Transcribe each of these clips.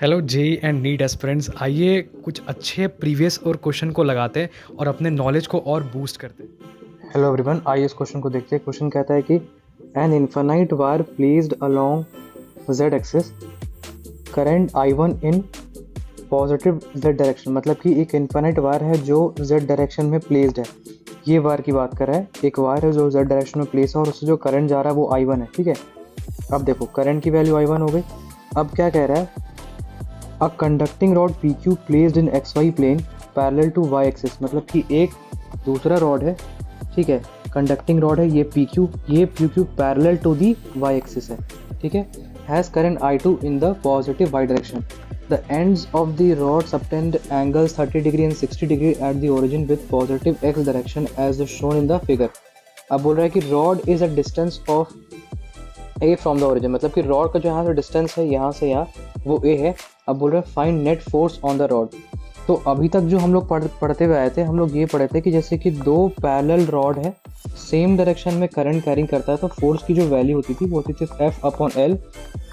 Hello JEE and NEET aspirants, आइए कुछ अच्छे प्रीवियस और क्वेश्चन को लगाते हैं और अपने नॉलेज को और बूस्ट करते हैं। हेलो एवरीवन, आइए इस क्वेश्चन को देखते हैं। क्वेश्चन कहता है कि an infinite wire placed along Z axis, current I one in positive Z direction. मतलब कि एक इन्फाइनाइट वायर है जो जेड डायरेक्शन में प्लेस्ड है। ये वायर की बात कर रहा है। एक वायर है जो जेड डायरेक्शन में प्लेस है और उससे जो करंट जा रहा है वो आई वन है। ठीक है, अब देखो करंट की वैल्यू आई वन हो गई। अब क्या कह रहा है, a conducting rod P Q placed in X Y plane parallel to Y axis. मतलब कि एक दूसरा रॉड है, ठीक है, कंडक्टिंग रॉड है, ये P Q parallel to the Y axis है। ठीक है, has current I two in the positive Y direction. The ends of the rod subtend angles 30 degree and 60 degree at the origin with positive X direction as shown in the figure. अब बोल रहा है कि rod is a distance of a from the origin. मतलब कि rod का जो यहाँ से डिस्टेंस है, यहाँ से यहाँ, वो ए है। अब बोल रहे हैं find net force on the rod. तो अभी तक जो हम लोग पढ़ते हुए आए थे, हम लोग ये पढ़े थे कि जैसे कि दो पैरेलल रॉड है, सेम डायरेक्शन में करंट कैरिंग करता है, तो फोर्स की जो वैल्यू होती थी वो होती थी F upon L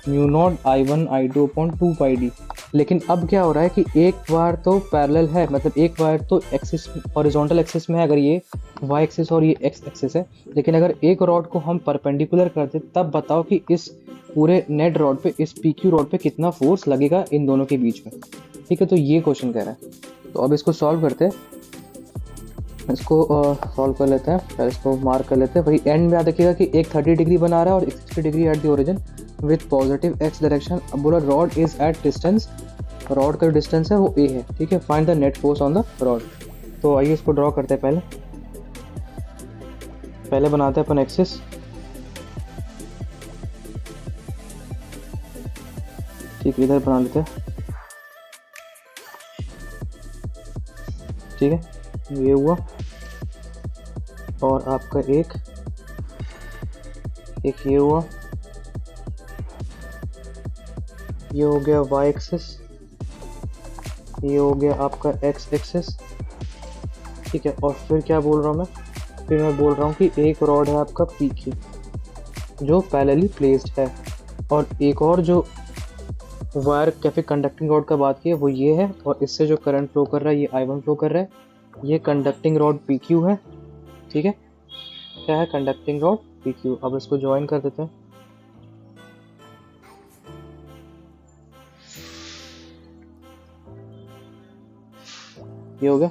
mu not I one I two upon two pi D. लेकिन अब क्या हो रहा है कि एक वायर तो पैरेलल है, मतलब एक वायर तो एक्सिस हॉरिजॉन्टल एक्सिस में है, अगर ये वाई एक्सिस और ये एक्स एक्सिस है। लेकिन अगर एक रॉड को हम परपेंडिकुलर कर दे, तब बताओ कि इस पूरे नेट रॉड पे, इस पी क्यू रॉड पे कितना फोर्स लगेगा इन दोनों के बीच में। ठीक है, तो ये क्वेश्चन कह रहा है। तो अब इसको सॉल्व करते हैं। इसको सॉल्व कर लेते हैं, पहले इसको मार्क कर लेते हैं। वही एंड में याद रखिएगा कि एक 30 डिग्री बना रहा है और एक 60 degree at the origin with positive X direction. अब बोला rod is at distance, rod का डिस्टेंस है वो ए है। ठीक है, find the net force on the rod. तो आइए इसको ड्रॉ करते हैं। पहले पहले बनाते हैं अपन एक्सिस। ठीक है, इधर बना लेते हैं। ठीक है, ये हुआ। और आपका एक ये हुआ, ये हो गया वाई एक्सिस, ये हो गया आपका एक्स एक्सिस। ठीक है, और फिर क्या बोल रहा हूँ मैं, फिर मैं बोल रहा हूँ कि एक रॉड है आपका पी क्यू जो पैरेलली प्लेस्ड है, और एक और जो वायर कैफे कंडक्टिंग रॉड का बात की है वो ये है, और इससे जो करंट फ्लो कर रहा है ये आई वन फ्लो कर रहा है। ये कंडक्टिंग रॉड पी क्यू है। ठीक है, क्या है, कंडक्टिंग रॉड पी क्यू। अब इसको ज्वाइन कर देते हैं। ये हो गया।